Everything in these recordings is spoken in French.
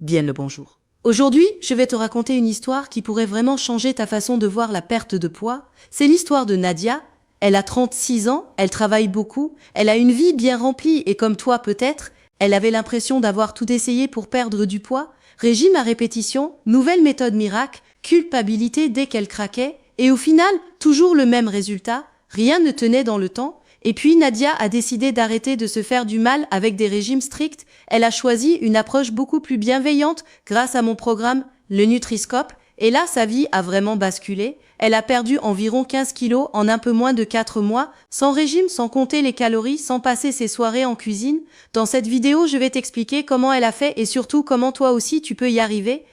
Bien le bonjour. Aujourd'hui, je vais te raconter une histoire qui pourrait vraiment changer ta façon de voir la perte de poids. C'est l'histoire de Nadia. Elle a 36 ans, elle travaille beaucoup, elle a une vie bien remplie et comme toi peut-être, elle avait l'impression d'avoir tout essayé pour perdre du poids. Régime à répétition, nouvelle méthode miracle, culpabilité dès qu'elle craquait et au final, toujours le même résultat, rien ne tenait dans le temps. Et puis Nadia a décidé d'arrêter de se faire du mal avec des régimes stricts. Elle a choisi une approche beaucoup plus bienveillante grâce à mon programme, le Nutriscope. Et là, sa vie a vraiment basculé. Elle a perdu environ 15 kilos en un peu moins de 4 mois, sans régime, sans compter les calories, sans passer ses soirées en cuisine. Dans cette vidéo, je vais t'expliquer comment elle a fait et surtout comment toi aussi tu peux y arriver.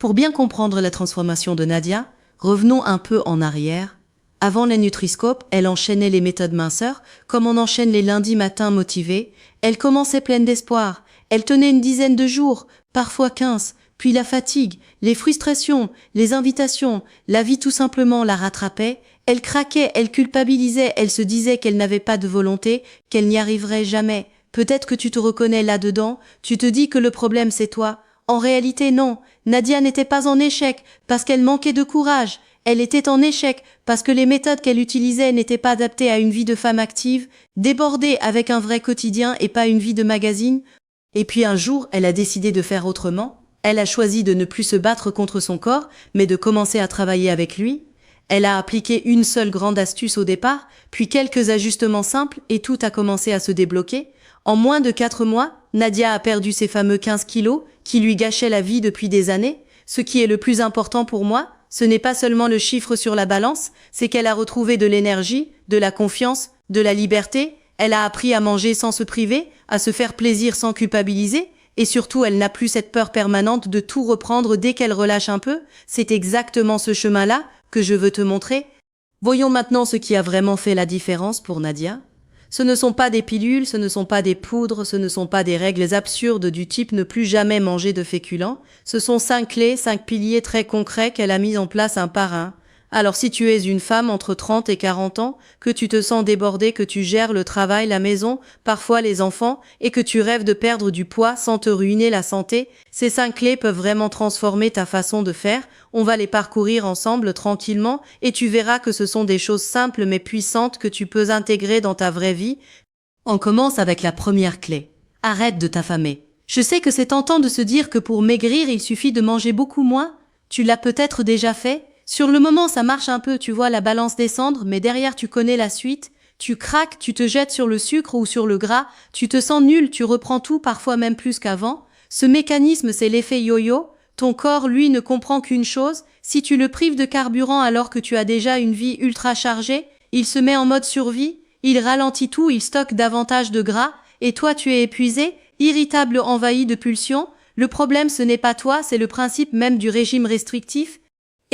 Pour bien comprendre la transformation de Nadia, revenons un peu en arrière. Avant les Nutriscope, elle enchaînait les méthodes minceurs, comme on enchaîne les lundis matins motivés. Elle commençait pleine d'espoir. Elle tenait une dizaine de jours, parfois 15. Puis la fatigue, les frustrations, les invitations, la vie tout simplement la rattrapait. Elle craquait, elle culpabilisait, elle se disait qu'elle n'avait pas de volonté, qu'elle n'y arriverait jamais. Peut-être que tu te reconnais là-dedans, tu te dis que le problème c'est toi. En réalité non, Nadia n'était pas en échec, parce qu'elle manquait de courage. Elle était en échec parce que les méthodes qu'elle utilisait n'étaient pas adaptées à une vie de femme active, débordée avec un vrai quotidien et pas une vie de magazine. Et puis un jour, elle a décidé de faire autrement. Elle a choisi de ne plus se battre contre son corps, mais de commencer à travailler avec lui. Elle a appliqué une seule grande astuce au départ, puis quelques ajustements simples et tout a commencé à se débloquer. En moins de 4 mois, Nadia a perdu ses fameux 15 kilos qui lui gâchaient la vie depuis des années. Ce qui est le plus important pour moi, ce n'est pas seulement le chiffre sur la balance, c'est qu'elle a retrouvé de l'énergie, de la confiance, de la liberté. Elle a appris à manger sans se priver, à se faire plaisir sans culpabiliser, et surtout elle n'a plus cette peur permanente de tout reprendre dès qu'elle relâche un peu. C'est exactement ce chemin-là que je veux te montrer. Voyons maintenant ce qui a vraiment fait la différence pour Nadia. Ce ne sont pas des pilules, ce ne sont pas des poudres, ce ne sont pas des règles absurdes du type ne plus jamais manger de féculents. Ce sont 5 clés, 5 piliers très concrets qu'elle a mis en place un par un. Alors si tu es une femme entre 30 et 40 ans, que tu te sens débordée, que tu gères le travail, la maison, parfois les enfants, et que tu rêves de perdre du poids sans te ruiner la santé, ces 5 clés peuvent vraiment transformer ta façon de faire. On va les parcourir ensemble tranquillement et tu verras que ce sont des choses simples mais puissantes que tu peux intégrer dans ta vraie vie. On commence avec la première clé. Arrête de t'affamer. Je sais que c'est tentant de se dire que pour maigrir, il suffit de manger beaucoup moins. Tu l'as peut-être déjà fait. Sur le moment, ça marche un peu, tu vois la balance descendre, mais derrière, tu connais la suite. Tu craques, tu te jettes sur le sucre ou sur le gras, tu te sens nul, tu reprends tout, parfois même plus qu'avant. Ce mécanisme, c'est l'effet yo-yo. Ton corps, lui, ne comprend qu'une chose. Si tu le prives de carburant alors que tu as déjà une vie ultra chargée, il se met en mode survie, il ralentit tout, il stocke davantage de gras, et toi, tu es épuisé, irritable, envahi de pulsions. Le problème, ce n'est pas toi, c'est le principe même du régime restrictif.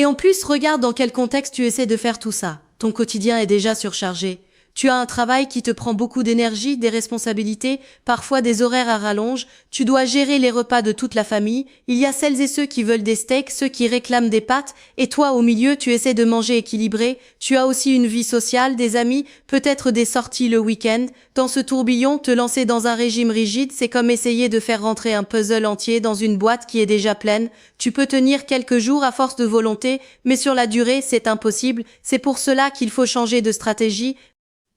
Et en plus, regarde dans quel contexte tu essaies de faire tout ça. Ton quotidien est déjà surchargé. Tu as un travail qui te prend beaucoup d'énergie, des responsabilités, parfois des horaires à rallonge. Tu dois gérer les repas de toute la famille. Il y a celles et ceux qui veulent des steaks, ceux qui réclament des pâtes. Et toi, au milieu, tu essaies de manger équilibré. Tu as aussi une vie sociale, des amis, peut-être des sorties le week-end. Dans ce tourbillon, te lancer dans un régime rigide, c'est comme essayer de faire rentrer un puzzle entier dans une boîte qui est déjà pleine. Tu peux tenir quelques jours à force de volonté, mais sur la durée, c'est impossible. C'est pour cela qu'il faut changer de stratégie.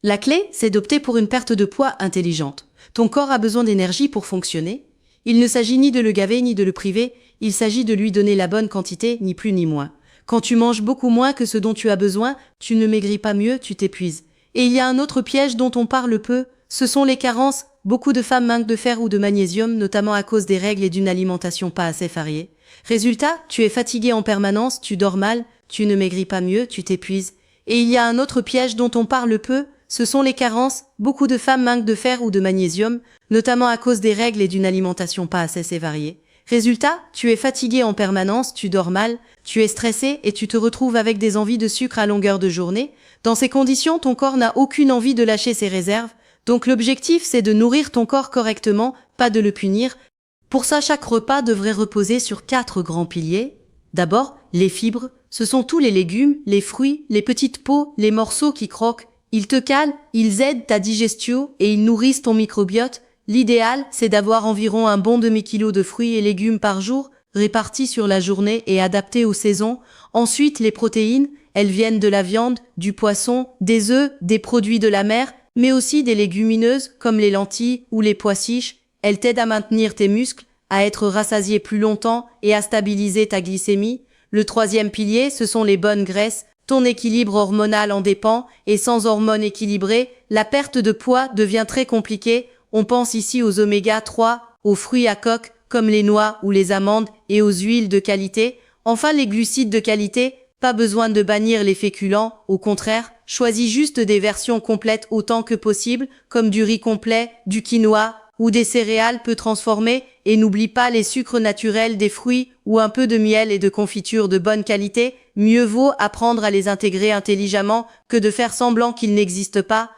La clé, c'est d'opter pour une perte de poids intelligente. Ton corps a besoin d'énergie pour fonctionner. Il ne s'agit ni de le gaver ni de le priver, il s'agit de lui donner la bonne quantité, ni plus ni moins. Quand tu manges beaucoup moins que ce dont tu as besoin, tu ne maigris pas mieux, tu t'épuises. Et il y a un autre piège dont on parle peu, ce sont les carences. Beaucoup de femmes manquent de fer ou de magnésium, notamment à cause des règles et d'une alimentation pas assez variée. Résultat, tu es fatigué en permanence, tu dors mal, tu ne maigris pas mieux, tu t'épuises. Et il y a un autre piège dont on parle peu, ce sont les carences. Beaucoup de femmes manquent de fer ou de magnésium, notamment à cause des règles et d'une alimentation pas assez variée. Résultat, tu es fatigué en permanence, tu dors mal, tu es stressé et tu te retrouves avec des envies de sucre à longueur de journée. Dans ces conditions, ton corps n'a aucune envie de lâcher ses réserves. Donc l'objectif, c'est de nourrir ton corps correctement, pas de le punir. Pour ça, chaque repas devrait reposer sur 4 grands piliers. D'abord, les fibres. Ce sont tous les légumes, les fruits, les petites peaux, les morceaux qui croquent. Ils te calent, ils aident ta digestion et ils nourrissent ton microbiote. L'idéal, c'est d'avoir environ un bon demi-kilo de fruits et légumes par jour, répartis sur la journée et adaptés aux saisons. Ensuite, les protéines, elles viennent de la viande, du poisson, des œufs, des produits de la mer, mais aussi des légumineuses comme les lentilles ou les pois chiches. Elles t'aident à maintenir tes muscles, à être rassasié plus longtemps et à stabiliser ta glycémie. Le troisième pilier, ce sont les bonnes graisses. Ton équilibre hormonal en dépend et sans hormones équilibrées, la perte de poids devient très compliquée. On pense ici aux oméga 3, aux fruits à coque comme les noix ou les amandes et aux huiles de qualité. Enfin, les glucides de qualité, pas besoin de bannir les féculents, au contraire, choisis juste des versions complètes autant que possible, comme du riz complet, du quinoa ou des céréales peu transformées, et n'oublie pas les sucres naturels des fruits ou un peu de miel et de confiture de bonne qualité. Mieux vaut apprendre à les intégrer intelligemment que de faire semblant qu'ils n'existent pas.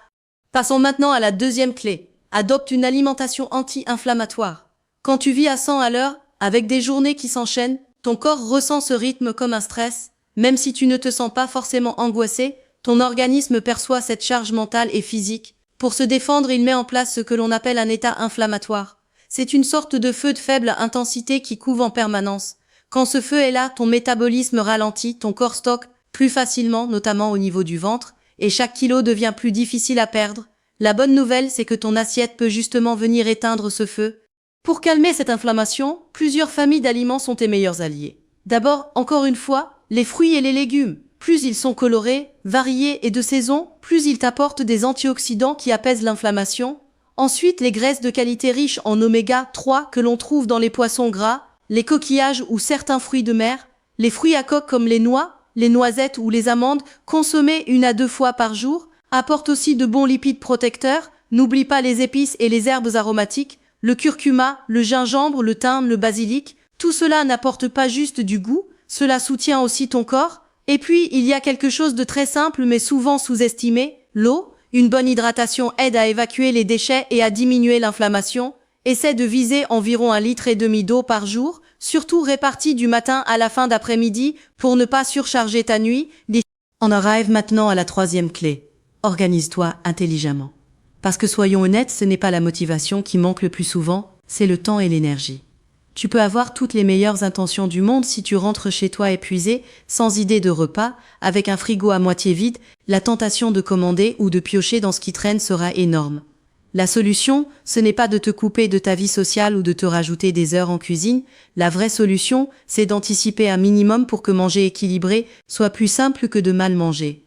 Passons maintenant à la deuxième clé. Adopte une alimentation anti-inflammatoire. Quand tu vis à 100 à l'heure, avec des journées qui s'enchaînent, ton corps ressent ce rythme comme un stress. Même si tu ne te sens pas forcément angoissé, ton organisme perçoit cette charge mentale et physique. Pour se défendre, il met en place ce que l'on appelle un état inflammatoire. C'est une sorte de feu de faible intensité qui couve en permanence. Quand ce feu est là, ton métabolisme ralentit, ton corps stocke plus facilement, notamment au niveau du ventre, et chaque kilo devient plus difficile à perdre. La bonne nouvelle, c'est que ton assiette peut justement venir éteindre ce feu. Pour calmer cette inflammation, plusieurs familles d'aliments sont tes meilleurs alliés. D'abord, encore une fois, les fruits et les légumes. Plus ils sont colorés, variés et de saison, plus ils t'apportent des antioxydants qui apaisent l'inflammation. Ensuite, les graisses de qualité riches en oméga 3 que l'on trouve dans les poissons gras, les coquillages ou certains fruits de mer, les fruits à coque comme les noix, les noisettes ou les amandes, consommés 1 à 2 fois par jour, apportent aussi de bons lipides protecteurs. N'oublie pas les épices et les herbes aromatiques, le curcuma, le gingembre, le thym, le basilic. Tout cela n'apporte pas juste du goût, cela soutient aussi ton corps. Et puis, il y a quelque chose de très simple mais souvent sous-estimé, l'eau. Une bonne hydratation aide à évacuer les déchets et à diminuer l'inflammation. Essaie de viser environ 1,5 litre d'eau par jour, surtout répartie du matin à la fin d'après-midi pour ne pas surcharger ta nuit. On arrive maintenant à la troisième clé. Organise-toi intelligemment. Parce que soyons honnêtes, ce n'est pas la motivation qui manque le plus souvent, c'est le temps et l'énergie. Tu peux avoir toutes les meilleures intentions du monde si tu rentres chez toi épuisé, sans idée de repas, avec un frigo à moitié vide, la tentation de commander ou de piocher dans ce qui traîne sera énorme. La solution, ce n'est pas de te couper de ta vie sociale ou de te rajouter des heures en cuisine. La vraie solution, c'est d'anticiper un minimum pour que manger équilibré soit plus simple que de mal manger.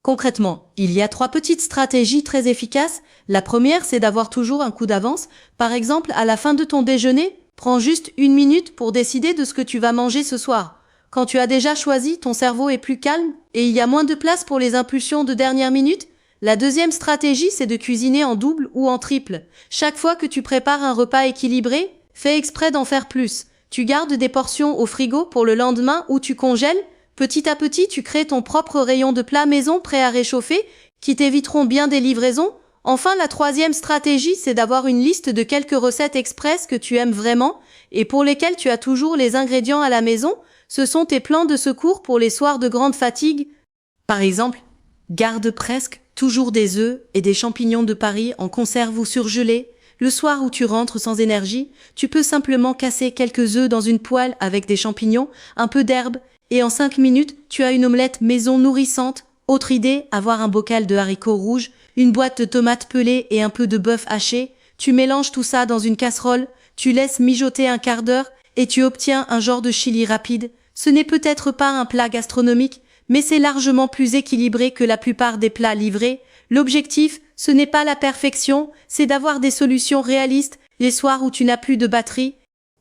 Concrètement, il y a 3 petites stratégies très efficaces. La première, c'est d'avoir toujours un coup d'avance. Par exemple, à la fin de ton déjeuner, prends juste 1 minute pour décider de ce que tu vas manger ce soir. Quand tu as déjà choisi, ton cerveau est plus calme et il y a moins de place pour les impulsions de dernière minute. La deuxième stratégie, c'est de cuisiner en double ou en triple. Chaque fois que tu prépares un repas équilibré, fais exprès d'en faire plus. Tu gardes des portions au frigo pour le lendemain ou tu congèles. Petit à petit, tu crées ton propre rayon de plats maison prêt à réchauffer, qui t'éviteront bien des livraisons. Enfin, la troisième stratégie, c'est d'avoir une liste de quelques recettes express que tu aimes vraiment et pour lesquelles tu as toujours les ingrédients à la maison. Ce sont tes plans de secours pour les soirs de grande fatigue. Par exemple, garde presque toujours des œufs et des champignons de Paris en conserve ou surgelés. Le soir où tu rentres sans énergie, tu peux simplement casser quelques œufs dans une poêle avec des champignons, un peu d'herbe, et en 5 minutes, tu as une omelette maison nourrissante. Autre idée, avoir un bocal de haricots rouges, une boîte de tomates pelées et un peu de bœuf haché. Tu mélanges tout ça dans une casserole, tu laisses mijoter un quart d'heure et tu obtiens un genre de chili rapide. Ce n'est peut-être pas un plat gastronomique, mais c'est largement plus équilibré que la plupart des plats livrés. L'objectif, ce n'est pas la perfection, c'est d'avoir des solutions réalistes les soirs où tu n'as plus de batterie.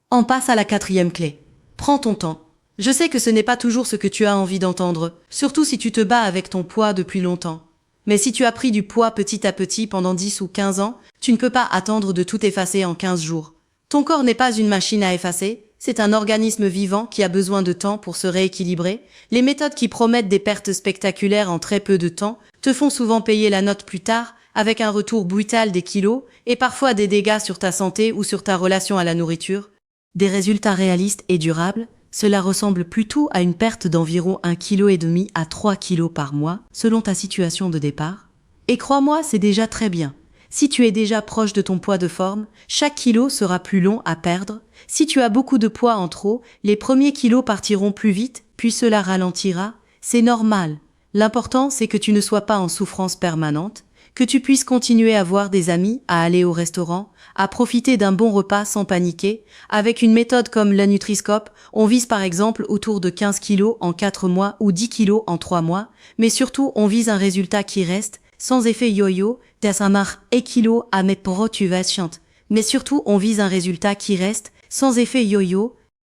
On passe à la 4e clé. Prends ton temps. Je sais que ce n'est pas toujours ce que tu as envie d'entendre, surtout si tu te bats avec ton poids depuis longtemps. Mais si tu as pris du poids petit à petit pendant 10 ou 15 ans, tu ne peux pas attendre de tout effacer en 15 jours. Ton corps n'est pas une machine à effacer, c'est un organisme vivant qui a besoin de temps pour se rééquilibrer. Les méthodes qui promettent des pertes spectaculaires en très peu de temps te font souvent payer la note plus tard, avec un retour brutal des kilos et parfois des dégâts sur ta santé ou sur ta relation à la nourriture. Des résultats réalistes et durables, cela ressemble plutôt à une perte d'environ 1,5 kg à 3 kg par mois, selon ta situation de départ. Et crois-moi, c'est déjà très bien. Si tu es déjà proche de ton poids de forme, chaque kilo sera plus long à perdre. Si tu as beaucoup de poids en trop, les premiers kilos partiront plus vite, puis cela ralentira. C'est normal. L'important, c'est que tu ne sois pas en souffrance permanente, que tu puisses continuer à voir des amis, à aller au restaurant, à profiter d'un bon repas sans paniquer. Avec une méthode comme la Nutri-Scope, on vise par exemple autour de 15 kilos en 4 mois ou 10 kilos en 3 mois, mais surtout on vise un résultat qui reste, sans effet yo-yo, das amar et kilo à mes motivation. Mais surtout on vise un résultat qui reste, sans effet yo-yo.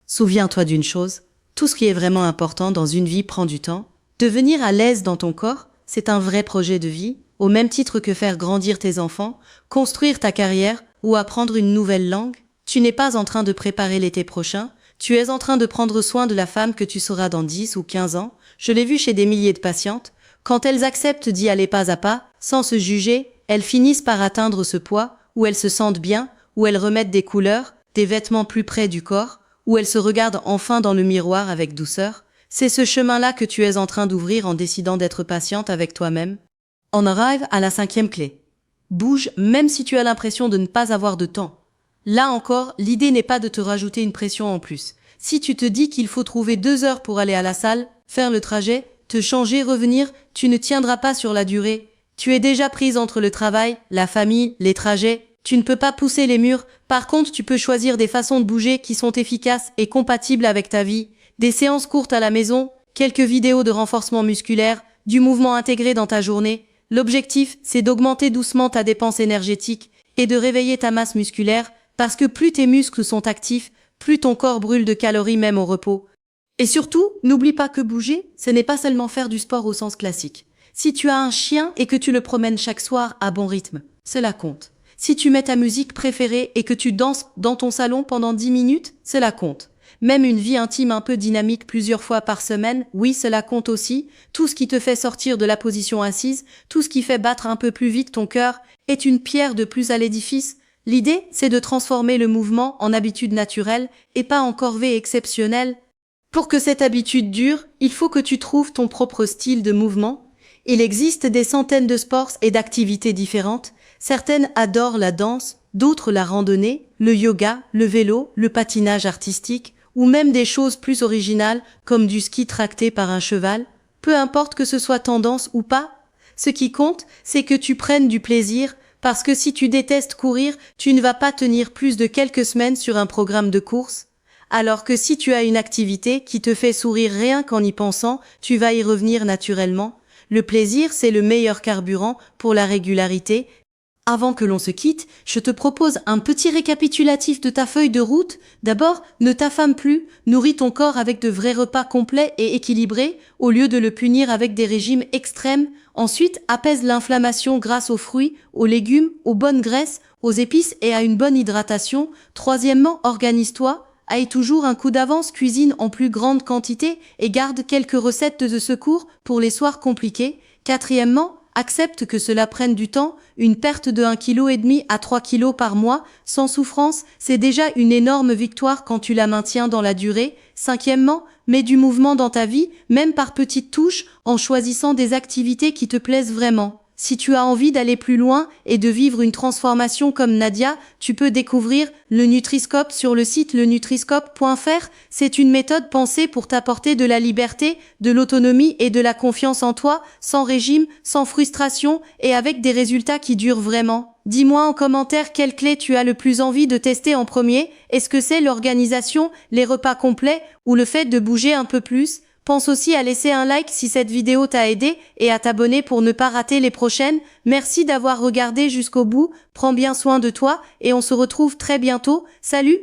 Souviens-toi d'une chose, tout ce qui est vraiment important dans une vie prend du temps. Devenir à l'aise dans ton corps, c'est un vrai projet de vie, au même titre que faire grandir tes enfants, construire ta carrière ou apprendre une nouvelle langue. Tu n'es pas en train de préparer l'été prochain, tu es en train de prendre soin de la femme que tu seras dans 10 ou 15 ans. Je l'ai vu chez des milliers de patientes, quand elles acceptent d'y aller pas à pas, sans se juger, elles finissent par atteindre ce poids, où elles se sentent bien, où elles remettent des couleurs, des vêtements plus près du corps, où elles se regardent enfin dans le miroir avec douceur. C'est ce chemin-là que tu es en train d'ouvrir en décidant d'être patiente avec toi-même. On arrive à la 5e clé. Bouge même si tu as l'impression de ne pas avoir de temps. Là encore, l'idée n'est pas de te rajouter une pression en plus. Si tu te dis qu'il faut trouver 2 heures pour aller à la salle, faire le trajet, te changer, revenir, tu ne tiendras pas sur la durée. Tu es déjà prise entre le travail, la famille, les trajets. Tu ne peux pas pousser les murs. Par contre, tu peux choisir des façons de bouger qui sont efficaces et compatibles avec ta vie. Des séances courtes à la maison, quelques vidéos de renforcement musculaire, du mouvement intégré dans ta journée. L'objectif, c'est d'augmenter doucement ta dépense énergétique et de réveiller ta masse musculaire, parce que plus tes muscles sont actifs, plus ton corps brûle de calories même au repos. Et surtout, n'oublie pas que bouger, ce n'est pas seulement faire du sport au sens classique. Si tu as un chien et que tu le promènes chaque soir à bon rythme, cela compte. Si tu mets ta musique préférée et que tu danses dans ton salon pendant 10 minutes, cela compte. Même une vie intime un peu dynamique plusieurs fois par semaine, oui, cela compte aussi. Tout ce qui te fait sortir de la position assise, tout ce qui fait battre un peu plus vite ton cœur, est une pierre de plus à l'édifice. L'idée, c'est de transformer le mouvement en habitude naturelle et pas en corvée exceptionnelle. Pour que cette habitude dure, il faut que tu trouves ton propre style de mouvement. Il existe des centaines de sports et d'activités différentes. Certaines adorent la danse, d'autres la randonnée, le yoga, le vélo, le patinage artistique, ou même des choses plus originales comme du ski tracté par un cheval. Peu importe que ce soit tendance ou pas, ce qui compte, c'est que tu prennes du plaisir, parce que si tu détestes courir, tu ne vas pas tenir plus de quelques semaines sur un programme de course. Alors que si tu as une activité qui te fait sourire rien qu'en y pensant, tu vas y revenir naturellement. Le plaisir, c'est le meilleur carburant pour la régularité. Avant que l'on se quitte, je te propose un petit récapitulatif de ta feuille de route. D'abord, ne t'affame plus, nourris ton corps avec de vrais repas complets et équilibrés, au lieu de le punir avec des régimes extrêmes. Ensuite, apaise l'inflammation grâce aux fruits, aux légumes, aux bonnes graisses, aux épices et à une bonne hydratation. Troisièmement, organise-toi. Aille toujours un coup d'avance, cuisine en plus grande quantité et garde quelques recettes de secours pour les soirs compliqués. Quatrièmement, accepte que cela prenne du temps. Une perte de 1,5 kg à 3 kg par mois, sans souffrance, c'est déjà une énorme victoire quand tu la maintiens dans la durée. Cinquièmement, mets du mouvement dans ta vie, même par petites touches, en choisissant des activités qui te plaisent vraiment. Si tu as envie d'aller plus loin et de vivre une transformation comme Nadia, tu peux découvrir le Nutri-Scope sur le site lenutriscope.fr. C'est une méthode pensée pour t'apporter de la liberté, de l'autonomie et de la confiance en toi, sans régime, sans frustration et avec des résultats qui durent vraiment. Dis-moi en commentaire quelle clé tu as le plus envie de tester en premier. Est-ce que c'est l'organisation, les repas complets ou le fait de bouger un peu plus ? Pense aussi à laisser un like si cette vidéo t'a aidé et à t'abonner pour ne pas rater les prochaines. Merci d'avoir regardé jusqu'au bout, prends bien soin de toi et on se retrouve très bientôt. Salut!